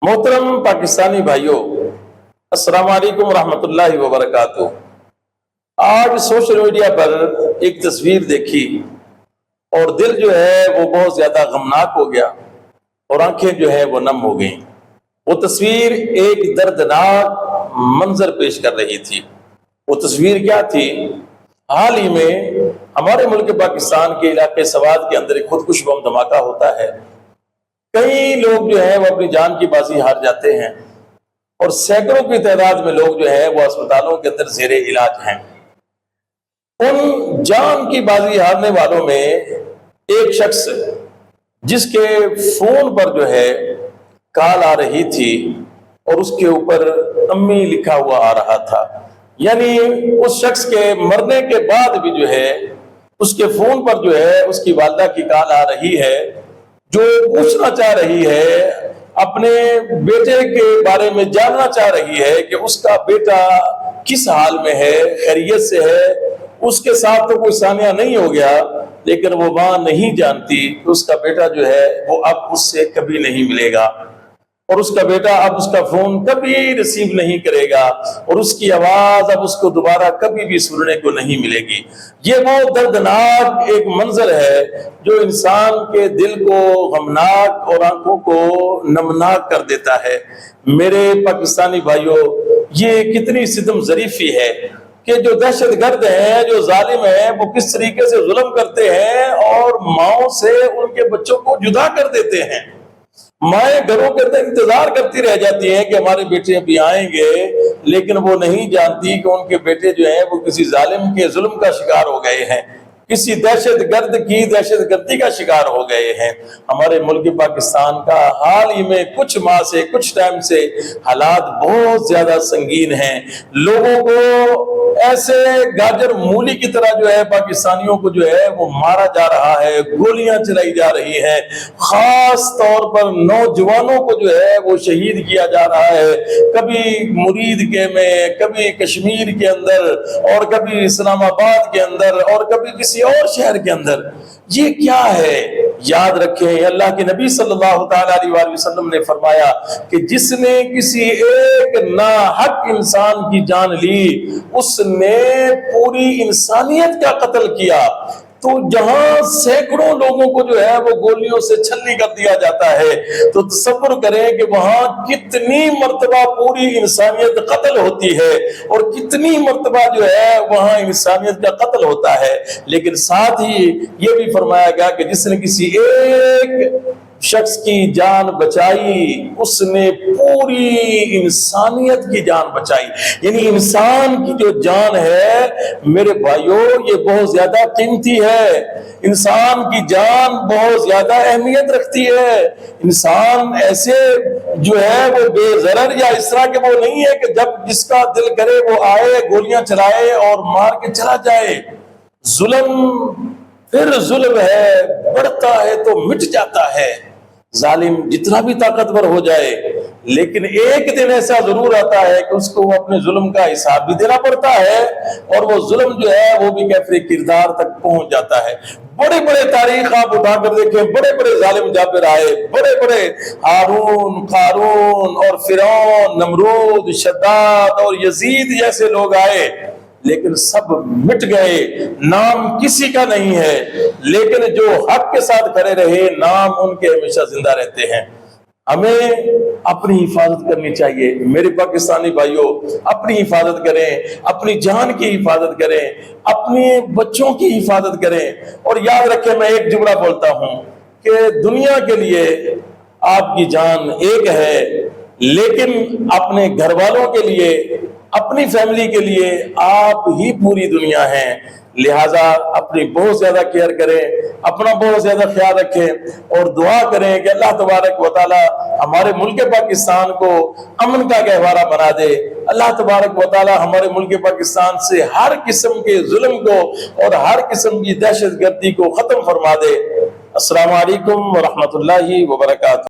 मोहतरम पाकिस्तानी भाइयों, अस्सलाम वालेकुम रहमतुल्लाहि व बरकातुहू। आज सोशल मीडिया पर एक तस्वीर देखी और दिल जो है वो बहुत ज्यादा गमनाक हो गया और आंखें जो है वो नम हो गई। वो तस्वीर एक दर्दनाक मंजर पेश कर रही थी। वो तस्वीर क्या थी? हाल ही में हमारे मुल्क पाकिस्तान के इलाके सवात के अंदर एक खुदकुश बम धमाका होता है। कई लोग जो है वो अपनी जान की बाजी हार जाते हैं और सैकड़ों की तादाद में लोग जो है वो अस्पतालों के अंदर जेरे इलाज हैं। उन जान की बाजी हारने वालों में एक शख्स जिसके फोन पर जो है कॉल आ रही थी और उसके ऊपर अम्मी लिखा हुआ आ रहा था, यानी उस शख्स के मरने के बाद भी जो है उसके फोन पर जो है उसकी वालदा की कॉल आ रही है, जो पूछना चाह रही है, अपने बेटे के बारे में जानना चाह रही है कि उसका बेटा किस हाल में है, खैरियत से है। उसके साथ तो कोई सानिया नहीं हो गया, लेकिन वो मां नहीं जानती कि उसका बेटा जो है वो अब उससे कभी नहीं मिलेगा और उसका बेटा अब उसका फोन कभी रिसीव नहीं करेगा और उसकी आवाज अब उसको दोबारा कभी भी सुनने को नहीं मिलेगी। ये वो दर्दनाक एक मंजर है जो इंसान के दिल को गमनाक और आंखों को नमनाक कर देता है। मेरे पाकिस्तानी भाइयों, ये कितनी सितम ज़रीफी है कि जो दहशतगर्द हैं, जो जालिम हैं, वो किस तरीके से जुल्म करते हैं और माओ से उनके बच्चों को जुदा कर देते हैं। माएं घरों के अंदर इंतजार करती रह जाती हैं कि हमारे बेटे अभी आएंगे, लेकिन वो नहीं जानती कि उनके बेटे जो हैं वो किसी जालिम के जुल्म का शिकार हो गए हैं, किसी दहशतगर्द की दहशतगर्दी का शिकार हो गए हैं। हमारे मुल्क पाकिस्तान का हाल ही में कुछ माह से, कुछ टाइम से हालात बहुत ज्यादा संगीन हैं। लोगों को ऐसे गाजर मूली की तरह जो है पाकिस्तानियों को जो है वो मारा जा रहा है, गोलियां चलाई जा रही हैं, खास तौर पर नौजवानों को जो है वो शहीद किया जा रहा है, कभी मुरीद के में, कभी कश्मीर के अंदर और कभी इस्लामाबाद के अंदर और कभी किसी और शहर के अंदर। ये क्या है? याद रखें, अल्लाह के नबी सल्लल्लाहु अलैहि वसल्लम ने फरमाया कि जिसने किसी एक नाहक इंसान की जान ली उसने पूरी इंसानियत का कत्ल किया। तो जहां सैकड़ों लोगों को जो है वो गोलियों से छल्ली कर दिया जाता है, तो तसव्वुर करें कि वहां कितनी मर्तबा पूरी इंसानियत कत्ल होती है और कितनी मर्तबा जो है वहां इंसानियत का कत्ल होता है। लेकिन साथ ही ये भी फरमाया गया कि जिसने किसी एक शख्स की जान बचाई उसने पूरी इंसानियत की जान बचाई। यानी इंसान की जो जान है मेरे भाइयों, ये बहुत ज्यादा कीमती है। इंसान की जान बहुत ज्यादा अहमियत रखती है। इंसान ऐसे जो है वो बेज़रर या इस तरह के वो नहीं है कि जब जिसका दिल करे वो आए, गोलियां चलाए और मार के चला जाए। जुल्म फिर जुल्म है, बढ़ता है तो मिट जाता है। जालिम जितना भी ताकतवर हो जाए, लेकिन एक दिन ऐसा जरूर आता है कि उसको अपने जुल्म का हिसाब भी देना पड़ता है और वो जुल्म जो है वो भी कैफरे किरदार तक पहुंच जाता है। बड़े बड़े तारीख आप उठाकर देखें, बड़े बड़े जालिम जाबिर आए, बड़े बड़े हारून, कारून और फिरौन, नमरूद, शद्दाद और यजीद जैसे लोग आए, लेकिन सब मिट गए, नाम किसी का नहीं है। लेकिन जो हक के साथ खड़े रहे, नाम उनके हमेशा जिंदा रहते हैं। हमें अपनी हिफाजत करनी चाहिए। मेरे पाकिस्तानी भाइयों, अपनी हिफाजत करें, अपनी जान की हिफाजत करें, अपने बच्चों की हिफाजत करें। और याद रखें, मैं एक जुमला बोलता हूं कि दुनिया के लिए आपकी जान एक है, लेकिन अपने घर वालों के लिए, अपनी फैमिली के लिए आप ही पूरी दुनिया हैं। लिहाजा अपनी बहुत ज्यादा केयर करें, अपना बहुत ज्यादा ख्याल रखें और दुआ करें कि अल्लाह तबारक व तआला हमारे मुल्क पाकिस्तान को अमन का गहवारा बना दे। अल्लाह तबारक व तआला हमारे मुल्क पाकिस्तान से हर किस्म के जुल्म को और हर किस्म की दहशतगर्दी को खत्म फरमा दे। अस्सलाम वालेकुम व रहमतुल्लाहि व बरकातुहू।